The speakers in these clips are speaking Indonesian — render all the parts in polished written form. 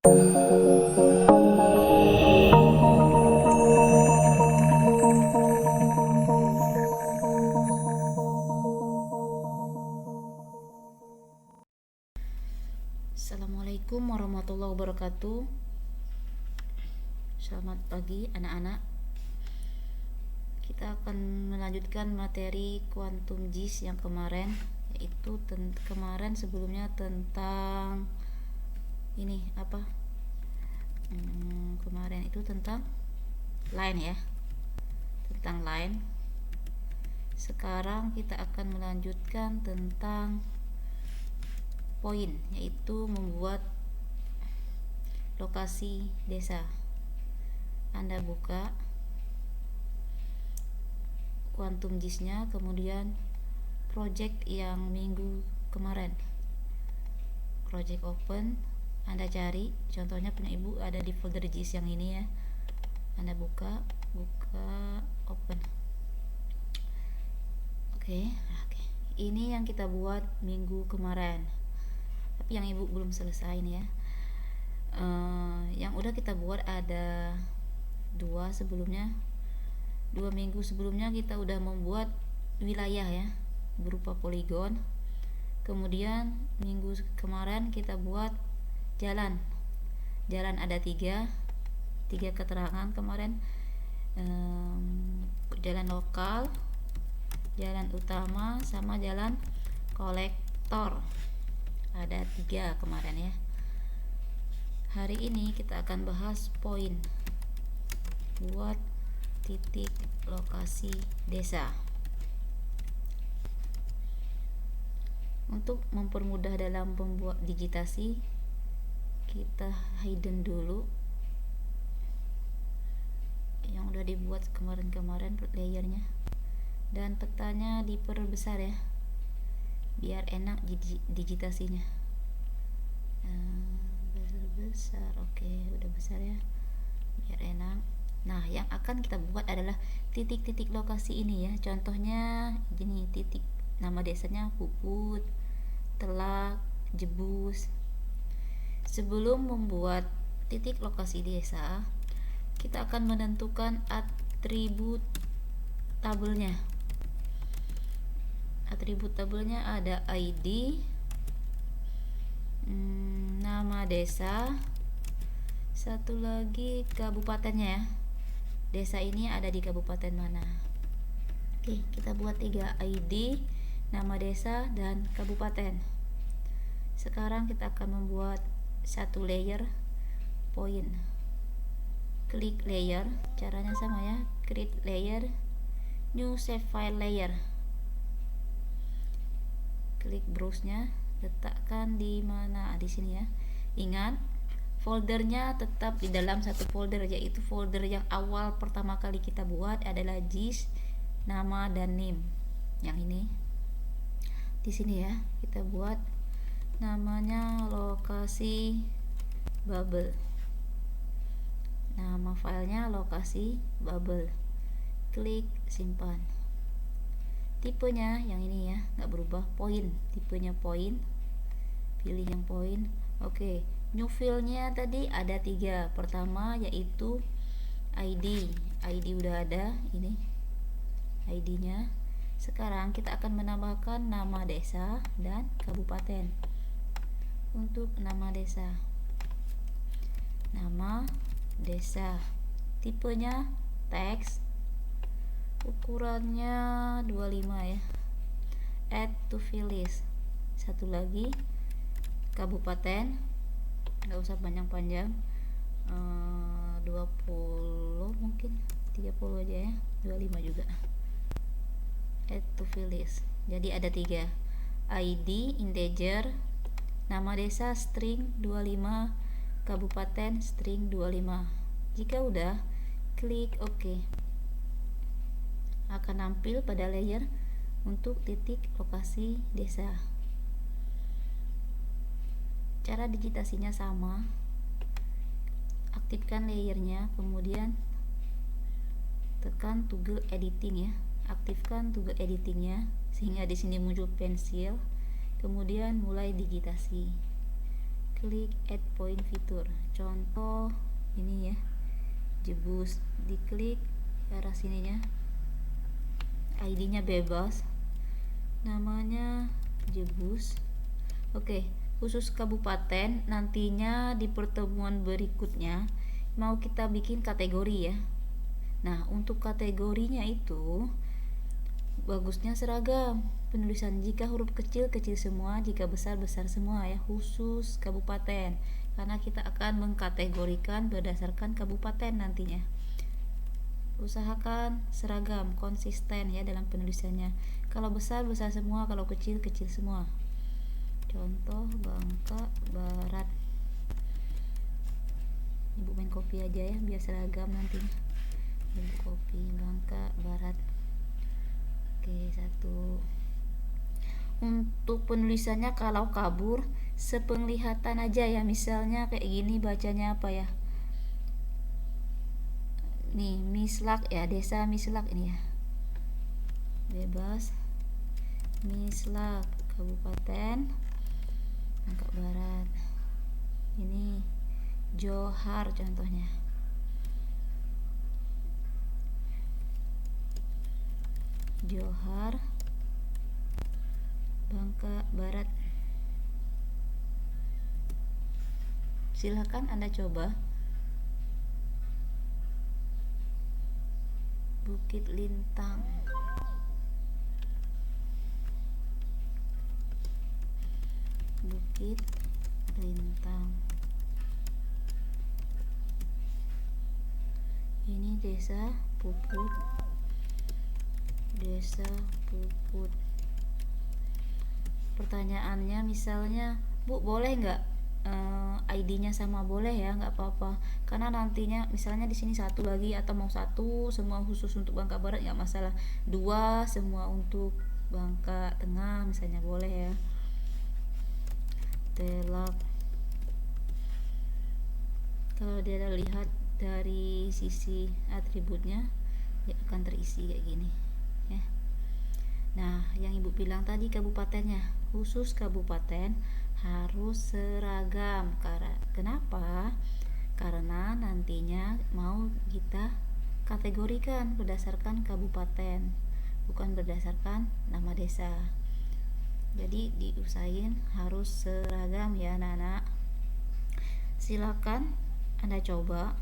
Assalamualaikum warahmatullahi wabarakatuh. Selamat pagi anak-anak. Kita akan melanjutkan materi Quantum JIS yang kemarin, yaitu kemarin sebelumnya tentang ini apa? Kemarin itu tentang line ya. Tentang line. Sekarang kita akan melanjutkan tentang poin, yaitu membuat lokasi desa. Anda buka Quantum JIS-nya, kemudian project yang minggu kemarin, project open, Anda cari, contohnya punya ibu ada di folder JIS yang ini ya. Anda buka open. Oke. Ini yang kita buat minggu kemarin, tapi yang ibu belum selesai nih ya. Yang udah kita buat ada dua minggu sebelumnya kita udah membuat wilayah ya berupa poligon. Kemudian minggu kemarin kita buat jalan ada tiga keterangan kemarin, jalan lokal, jalan utama, sama jalan kolektor. Ada 3 kemarin ya. Hari ini kita akan bahas poin buat titik lokasi desa. Untuk mempermudah dalam pembuat digitasi, kita hidden dulu yang udah dibuat kemarin layernya, dan petanya diperbesar ya biar enak digitasinya. Besar, oke, udah besar ya biar enak. Nah, yang akan kita buat adalah titik-titik lokasi ini ya. Contohnya gini, titik nama desanya Puput, Telak, Jebus. Sebelum membuat titik lokasi desa, kita akan menentukan atribut tabelnya. Atribut tabelnya ada ID, nama desa, satu lagi kabupatennya ya. Desa ini ada di kabupaten mana. Oke, kita buat 3 ID, nama desa, dan kabupaten. Sekarang kita akan membuat satu layer poin. Klik layer, caranya sama ya. Create layer, new save file layer. Klik browse-nya, letakkan di mana? Di sini ya. Ingat, foldernya tetap di dalam satu folder, yaitu folder yang awal pertama kali kita buat adalah JIS, nama dan name. Yang ini. Di sini ya, kita buat namanya lokasi bubble. Nama filenya lokasi bubble. Klik simpan. Tipenya yang ini ya, nggak berubah, poin. Tipenya poin. Pilih yang poin. Oke. New field-nya tadi ada 3. Pertama yaitu ID. ID udah ada, ini ID-nya. Sekarang kita akan menambahkan nama desa dan kabupaten. Untuk nama desa, nama desa, tipenya teks, ukurannya 25 ya. Add to fill list. Satu lagi kabupaten, nggak usah panjang-panjang, 20 mungkin 30 aja ya, 25 juga. Add to fill list. Jadi ada 3, ID integer, nama desa string 25, kabupaten string 25. Jika udah, klik OK. Akan nampil pada layer untuk titik lokasi desa. Cara digitasinya sama. Aktifkan layernya, kemudian tekan toggle editing ya. Aktifkan toggle editingnya sehingga di sini muncul pensil. Kemudian mulai digitasi. klik add point fitur. Contoh ini ya, Jebus, diklik ke arah sininya, ID-nya bebas, namanya Jebus. Oke, khusus kabupaten. Nantinya di pertemuan berikutnya mau kita bikin kategori ya. Nah, untuk kategorinya itu bagusnya seragam penulisan. Jika huruf kecil kecil semua, jika besar besar semua ya, khusus kabupaten, karena kita akan mengkategorikan berdasarkan kabupaten nantinya. Usahakan seragam, konsisten ya dalam penulisannya. Kalau besar besar semua, kalau kecil kecil semua. Contoh Bangka Barat. Ibu main copy aja ya biar seragam nantinya. Ibu copy Bangka Barat. Oke, 1. Untuk penulisannya kalau kabur sepenglihatan aja ya, misalnya kayak gini bacanya apa ya, nih Mislak ya, desa Mislak ini ya, bebas Mislak Kabupaten Bangka Barat. Ini Johar contohnya, Johar Bangka Barat. Silahkan Anda coba. Bukit Lintang, Bukit Lintang. Ini desa Puput, desa Puput. Pertanyaannya misalnya, Bu boleh nggak ID-nya sama? Boleh ya, nggak apa-apa, karena nantinya misalnya di sini satu lagi, atau mau satu semua khusus untuk Bangka Barat nggak masalah, 2 semua untuk Bangka Tengah misalnya, boleh ya. Telak, kalau dia lihat dari sisi atributnya dia akan terisi kayak gini ya. Nah, yang Ibu bilang tadi kabupatennya, khusus kabupaten harus seragam. Kenapa? Karena nantinya mau kita kategorikan berdasarkan kabupaten, bukan berdasarkan nama desa. Jadi diusahain harus seragam ya anak-anak. Silakan Anda coba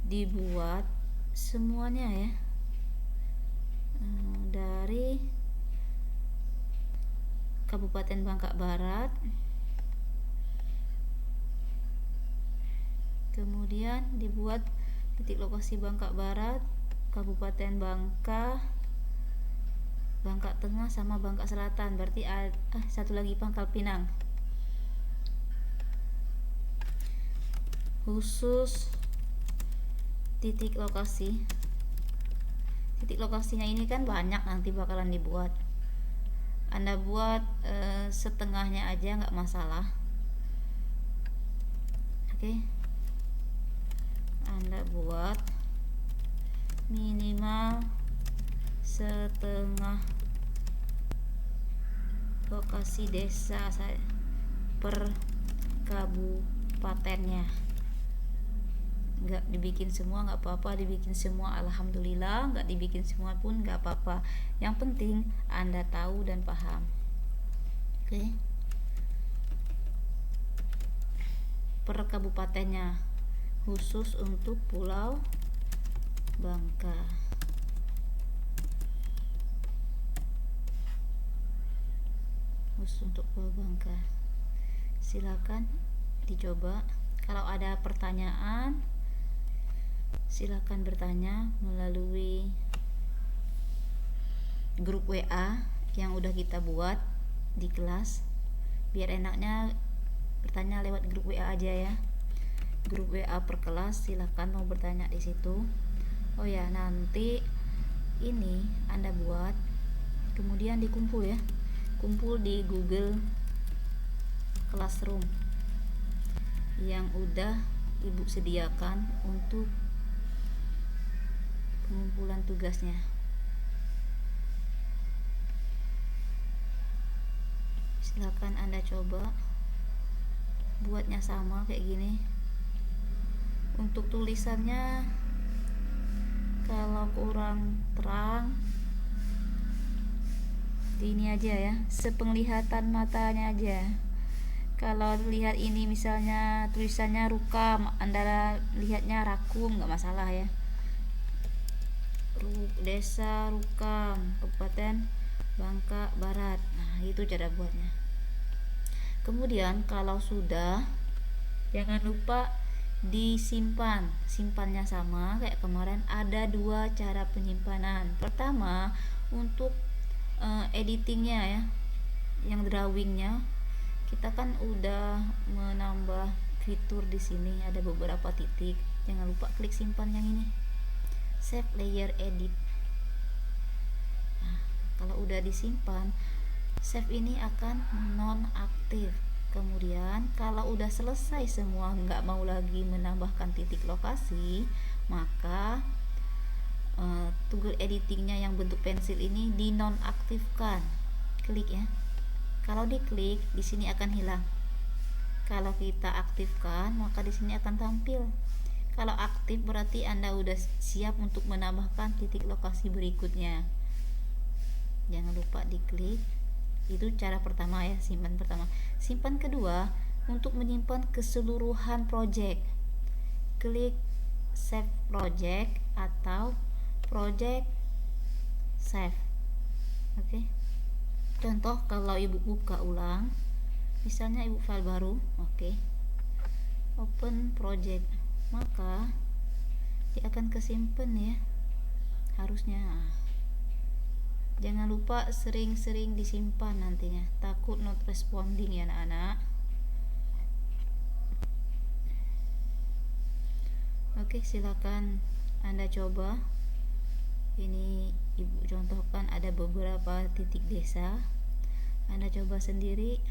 dibuat semuanya ya, dari Kabupaten Bangka Barat, kemudian dibuat titik lokasi Bangka Barat, Kabupaten Bangka, Bangka Tengah sama Bangka Selatan. Berarti satu lagi Pangkal Pinang. Khusus titik lokasi. Titik lokasinya ini kan banyak nanti bakalan dibuat. Anda buat setengahnya aja nggak masalah. Oke. Anda buat minimal setengah lokasi desa per kabupatennya. Nggak dibikin semua nggak apa-apa, dibikin semua alhamdulillah, nggak dibikin semua pun nggak apa-apa, yang penting Anda tahu dan paham. Oke. Per kabupatennya khusus untuk Pulau Bangka. Khusus untuk Pulau Bangka. Silakan dicoba. Kalau ada pertanyaan silakan bertanya melalui grup WA yang udah kita buat di kelas. Biar enaknya bertanya lewat grup WA aja ya. Grup WA per kelas, silakan mau bertanya di situ. Oh ya, nanti ini Anda buat, kemudian dikumpul ya. Kumpul di Google Classroom yang udah Ibu sediakan untuk pengumpulan tugasnya. Silakan Anda coba. buatnya sama kayak gini. Untuk tulisannya kalau kurang terang ini aja ya, sepenglihatan matanya aja. Kalau lihat ini misalnya tulisannya Rukam, Anda lihatnya Rakum, nggak masalah ya. Desa Rukam, Kabupaten Bangka Barat. Nah, itu cara buatnya. Kemudian kalau sudah, jangan lupa disimpan. Simpannya sama kayak kemarin, ada dua cara penyimpanan. Pertama, untuk editingnya ya, yang drawingnya, kita kan udah menambah fitur di sini, ada beberapa titik. Jangan lupa klik simpan yang ini, save layer edit. Nah, kalau udah disimpan, save ini akan non aktif. Kemudian kalau udah selesai semua, nggak mau lagi menambahkan titik lokasi, maka tool editingnya yang bentuk pensil ini dinonaktifkan. Klik ya. Kalau diklik, di sini akan hilang. Kalau kita aktifkan, maka di sini akan tampil. Kalau aktif berarti Anda udah siap untuk menambahkan titik lokasi berikutnya. Jangan lupa diklik. Itu cara pertama ya, simpan pertama. Simpan kedua, untuk menyimpan keseluruhan project, klik save project atau project save. Oke. Contoh, kalau ibu buka ulang, misalnya ibu file baru, oke, open project, maka dia akan kesimpan ya, harusnya. Jangan lupa sering-sering disimpan nantinya, takut not responding ya anak-anak. Oke, silakan Anda coba. Ini ibu contohkan ada beberapa titik desa. Anda coba sendiri,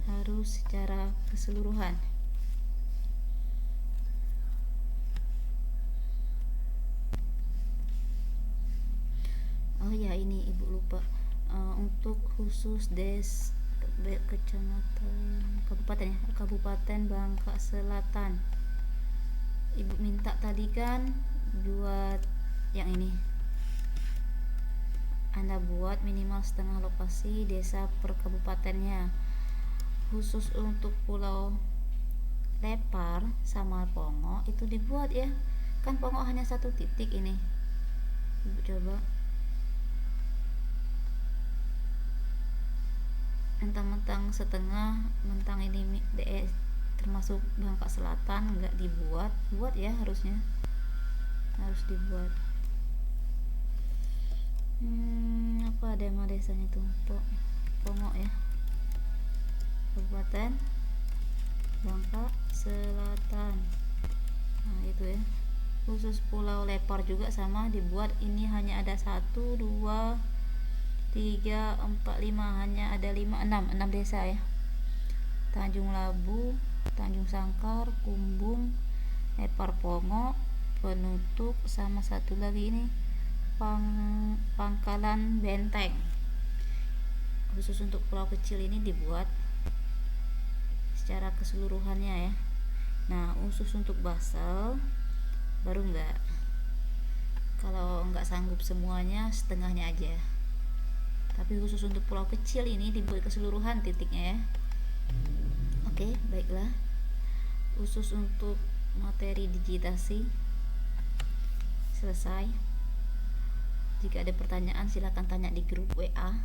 harus secara keseluruhan. Oh ya, ini ibu lupa, untuk khusus kecamatan kabupaten ya, Kabupaten Bangka Selatan, ibu minta tadi kan buat yang ini, Anda buat minimal setengah lokasi desa per kabupatennya. Khusus untuk Pulau Lepar sama Pongo itu dibuat ya, kan Pongo hanya satu titik ini. Ibu coba, mentang-mentang setengah, mentang ini termasuk Bangka Selatan nggak dibuat, buat ya, harusnya harus dibuat. Apa nama desanya tuh, Pongo ya, Kabupaten Bangka Selatan. Nah itu ya, khusus Pulau Lepar juga sama dibuat. Ini hanya ada 1, 2, 3, 4, 5, hanya ada 5, 6 desa ya. Tanjung Labu, Tanjung Sangkar, Kumbung, Lepar Pongo, Penutup, sama satu lagi ini Pangkalan Benteng. Khusus untuk pulau kecil ini dibuat secara keseluruhannya ya. Nah, khusus untuk Basel baru enggak. Kalau enggak sanggup semuanya, setengahnya aja. Tapi khusus untuk pulau kecil ini dibuat keseluruhan titiknya ya. Oke, baiklah. Khusus untuk materi digitasi selesai. Jika ada pertanyaan silakan tanya di grup WA.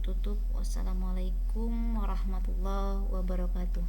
Tutup. Wassalamualaikum warahmatullahi wabarakatuh.